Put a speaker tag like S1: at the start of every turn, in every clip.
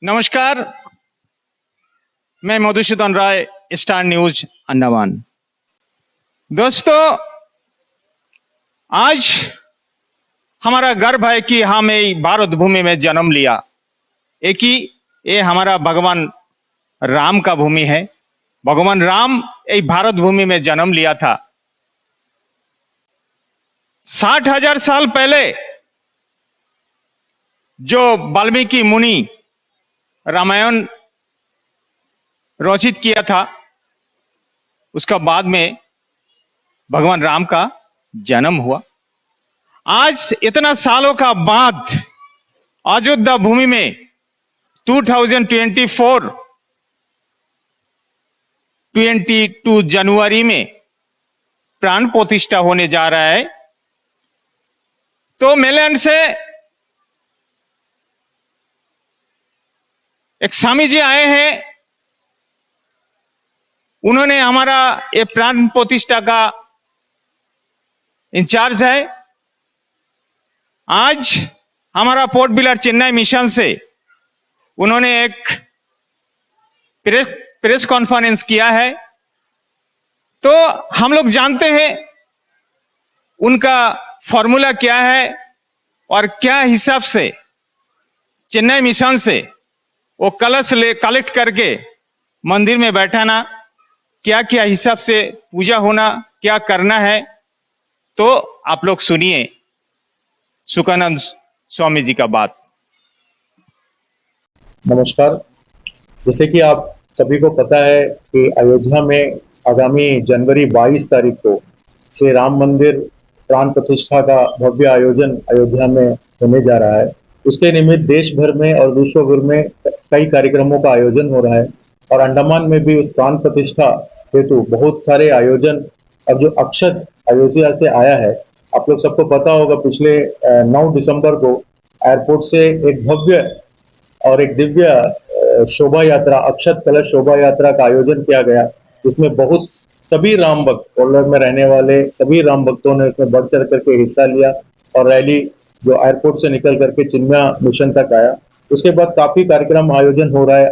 S1: नमस्कार, मैं मधुसूदन राय, star news Andaman. दोस्तों, आज हमारा गर्व है कि हम ये भारत भूमि में जन्म लिया। एक ही ये हमारा भगवान राम का भूमि है। भगवान राम ये भारत भूमि में जन्म लिया था। 60,000 साल पहले जो वाल्मीकि मुनि रामायण रचित किया था, उसका बाद में भगवान राम का जन्म हुआ। आज इतना सालों का बाद अयोध्या भूमि में 2024 22 जनवरी में प्राण प्रतिष्ठा होने जा रहा है। तो मेलैंड से एक स्वामी जी आए हैं। उन्होंने हमारा ये प्राण प्रतिष्ठा का इंचार्ज है। आज हमारा पोर्ट ब्लेयर चेन्नई मिशन से उन्होंने एक प्रेस कॉन्फ्रेंस किया है। तो हम लोग जानते हैं उनका फॉर्मूला क्या है और क्या हिसाब से चेन्नई मिशन से वो कलश कलेक्ट करके मंदिर में बैठाना, क्या क्या हिसाब से पूजा होना, क्या करना है। तो आप लोग सुनिए सुखानंद स्वामी जी का बात।
S2: नमस्कार। जैसे कि आप सभी को पता है कि अयोध्या में आगामी जनवरी 22 तारीख को श्री राम मंदिर प्राण प्रतिष्ठा का भव्य आयोजन अयोध्या में होने जा रहा है। उसके निमित्त देश भर में और विश्व भर में कई कार्यक्रमों का आयोजन हो रहा है और अंडमान में भी उस प्राण प्रतिष्ठा हेतु बहुत सारे आयोजन। अब जो अक्षत अयोध्या से आया है, आप लोग सबको पता होगा, पिछले 9 दिसंबर को एयरपोर्ट से एक भव्य और एक दिव्य शोभा यात्रा, अक्षत कलश शोभा यात्रा का आयोजन किया गया, जिसमें बहुत सभी राम भक्त, कोल्लर में रहने वाले सभी राम भक्तों ने उसमें बढ़ चढ़ करके हिस्सा लिया और रैली जो एयरपोर्ट से निकल करके चिन्मया मिशन तक आया। उसके बाद काफी कार्यक्रम आयोजन हो रहा है।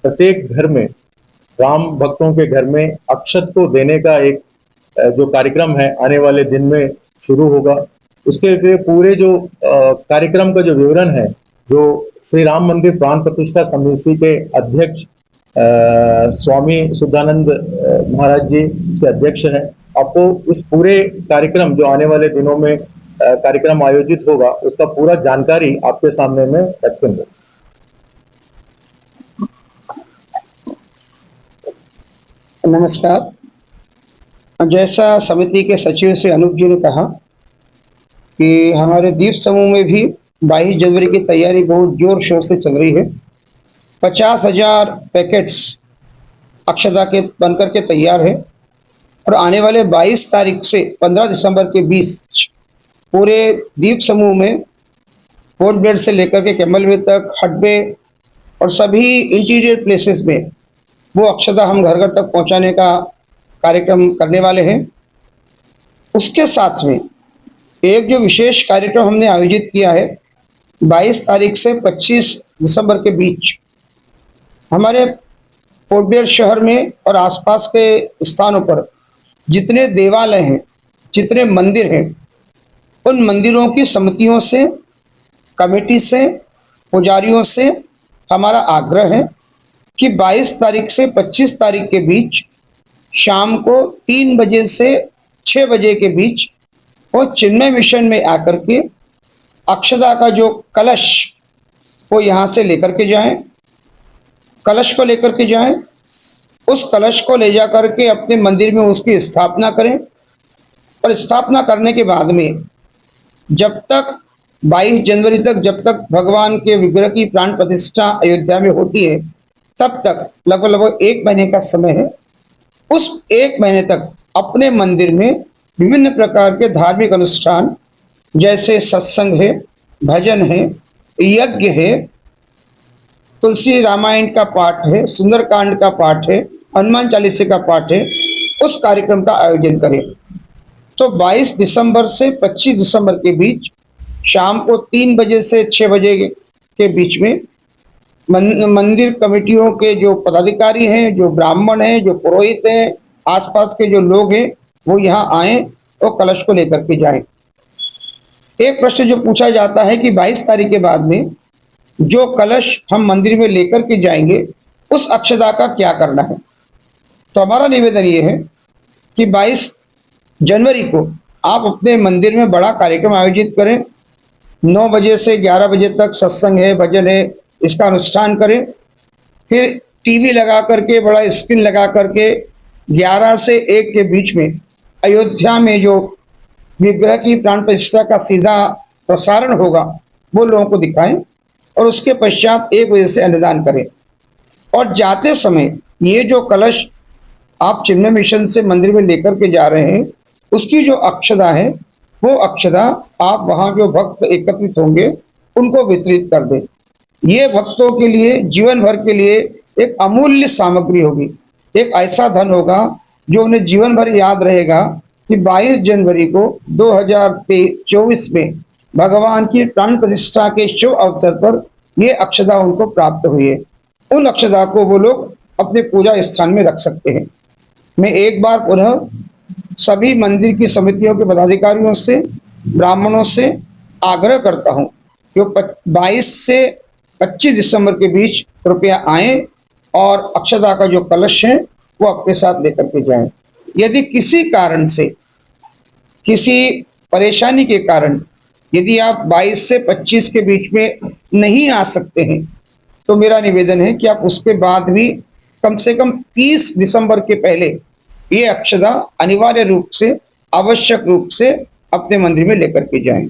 S2: प्रत्येक घर में, राम भक्तों के घर में अक्षत को देने का एक जो कार्यक्रम है आने वाले दिन में शुरू होगा। उसके लिए पूरे जो कार्यक्रम का जो विवरण है, जो श्री राम मंदिर प्राण प्रतिष्ठा समिति के अध्यक्ष स्वामी सुधानंद महाराज जी इसके अध्यक्ष हैं। आपको इस पूरे कार्यक्रम जो आने वाले दिनों में कार्यक्रम आयोजित होगा, उसका पूरा जानकारी आपके सामने में रखेंगे।
S3: नमस्कार। जैसा समिति के सचिव से अनूप जी ने कहा कि हमारे द्वीप समूह में भी 22 जनवरी की तैयारी बहुत जोर शोर से चल रही है। 50,000 पैकेट्स अक्षता के बनकर के तैयार है और आने वाले 22 तारीख से 15 दिसंबर के बीच पूरे द्वीप समूह में पोर्ट ब्लेयर से लेकर के कैमल वे तक, हडबे और सभी इंटीरियर प्लेसेस में वो अक्षता हम घर घर तक पहुंचाने का कार्यक्रम करने वाले हैं। उसके साथ में एक जो विशेष कार्यक्रम हमने आयोजित किया है, 22 तारीख से 25 दिसंबर के बीच हमारे पोर्ट ब्लेयर शहर में और आसपास के स्थानों पर जितने देवालय हैं, जितने मंदिर हैं, उन मंदिरों की समितियों से, कमेटी से, पुजारियों से हमारा आग्रह है कि 22 तारीख से 25 तारीख के बीच शाम को 3 बजे से 6 बजे के बीच वो चिन्मय मिशन में आकर के अक्षता का जो कलश वो यहाँ से लेकर के जाएं, कलश को लेकर के जाएं, उस कलश को ले जा करके अपने मंदिर में उसकी स्थापना करें और स्थापना करने के बाद में जब तक 22 जनवरी तक, जब तक भगवान के विग्रह की प्राण प्रतिष्ठा अयोध्या में होती है, तब तक लगभग 1 महीने का समय है। उस 1 महीने तक अपने मंदिर में विभिन्न प्रकार के धार्मिक अनुष्ठान जैसे सत्संग है, भजन है, यज्ञ है, तुलसी रामायण का पाठ है, सुंदरकांड का पाठ है, हनुमान चालीसा का पाठ है, उस कार्यक्रम का आयोजन करें। तो 22 दिसंबर से 25 दिसंबर के बीच शाम को 3 बजे से 6 बजे के बीच में मंदिर कमेटियों के जो पदाधिकारी हैं, जो ब्राह्मण हैं, जो पुरोहित हैं, आसपास के जो लोग हैं, वो यहाँ आए और कलश को लेकर के जाएं। एक प्रश्न जो पूछा जाता है कि 22 तारीख के बाद में जो कलश हम मंदिर में लेकर के जाएंगे, उस अक्षता का क्या करना है। तो हमारा निवेदन ये है कि 22 जनवरी को आप अपने मंदिर में बड़ा कार्यक्रम आयोजित करें। 9 बजे से 11 बजे तक सत्संग है, भजन है, इसका अनुष्ठान करें। फिर टीवी लगा करके, बड़ा स्क्रीन लगा करके 11 से 1 के बीच में अयोध्या में जो विग्रह की प्राण प्रतिष्ठा का सीधा प्रसारण होगा, वो लोगों को दिखाएं और उसके पश्चात 1 बजे से अन्नदान करें। और जाते समय ये जो कलश आप चिन्मय मिशन से मंदिर में लेकर के जा रहे हैं, उसकी जो अक्षता है, वो अक्षता आप वहाँ जो भक्त एकत्रित होंगे उनको वितरित कर दें। ये भक्तों के लिए जीवन भर के लिए एक अमूल्य सामग्री होगी, एक ऐसा धन होगा जो उन्हें जीवन भर याद रहेगा कि 22 जनवरी को 2024 में भगवान की प्राण प्रतिष्ठा के शुभ अवसर पर ये अक्षता उनको प्राप्त हुई है। उन अक्षता को वो लोग अपने पूजा स्थान में रख सकते हैं। मैं एक बार पुनः सभी मंदिर की समितियों के पदाधिकारियों से, ब्राह्मणों से आग्रह करता हूं कि 22 से 25 दिसंबर के बीच कृपया आएं और अक्षता का जो कलश है वो अपने साथ लेकर के जाएं। यदि किसी कारण से, किसी परेशानी के कारण यदि आप 22 से 25 के बीच में नहीं आ सकते हैं, तो मेरा निवेदन है कि आप उसके बाद भी कम से कम 30 दिसंबर के पहले ये अक्षता अनिवार्य रूप से, आवश्यक रूप से अपने मंदिर में लेकर के जाएं।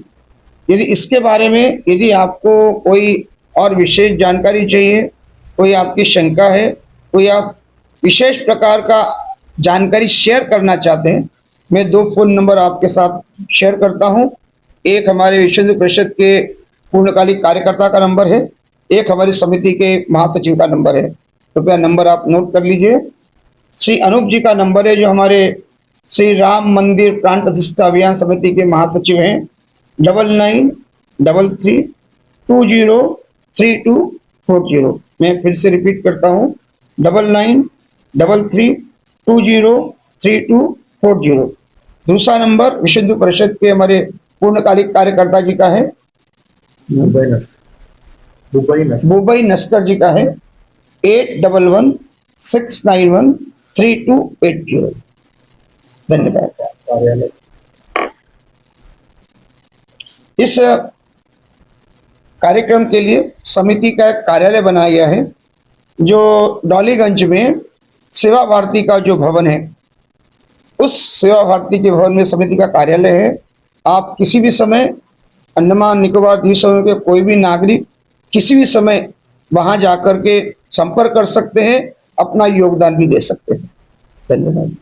S3: यदि इसके बारे में यदि आपको कोई और विशेष जानकारी चाहिए, कोई आपकी शंका है, कोई आप विशेष प्रकार का जानकारी शेयर करना चाहते हैं, मैं 2 फोन नंबर आपके साथ शेयर करता हूं। एक हमारे विश्व हिंदू परिषद के पूर्णकालिक कार्यकर्ता का नंबर है, एक हमारी समिति के महासचिव का नंबर है। कृपया नंबर आप नोट कर लीजिए। श्री अनूप जी का नंबर है, जो हमारे श्री राम मंदिर प्राण प्रतिष्ठा अभियान समिति के महासचिव हैं, 9933203240। मैं फिर से रिपीट करता हूँ, 9933203240। दूसरा नंबर विश्व हिंदू परिषद के हमारे पूर्णकालिक कार्यकर्ता जी का है, बुबई नस्कर जी का है, 8116913280। धन्यवाद। इस कार्यक्रम के लिए समिति का एक कार्यालय बनाया गया है, जो डॉलीगंज में सेवा भारती का जो भवन है, उस सेवा भारती के भवन में समिति का कार्यालय है। आप किसी भी समय, अंडमान निकोबार द्वीप समूह के कोई भी नागरिक किसी भी समय वहां जाकर के संपर्क कर सकते हैं, अपना योगदान भी दे सकते हैं। धन्यवाद।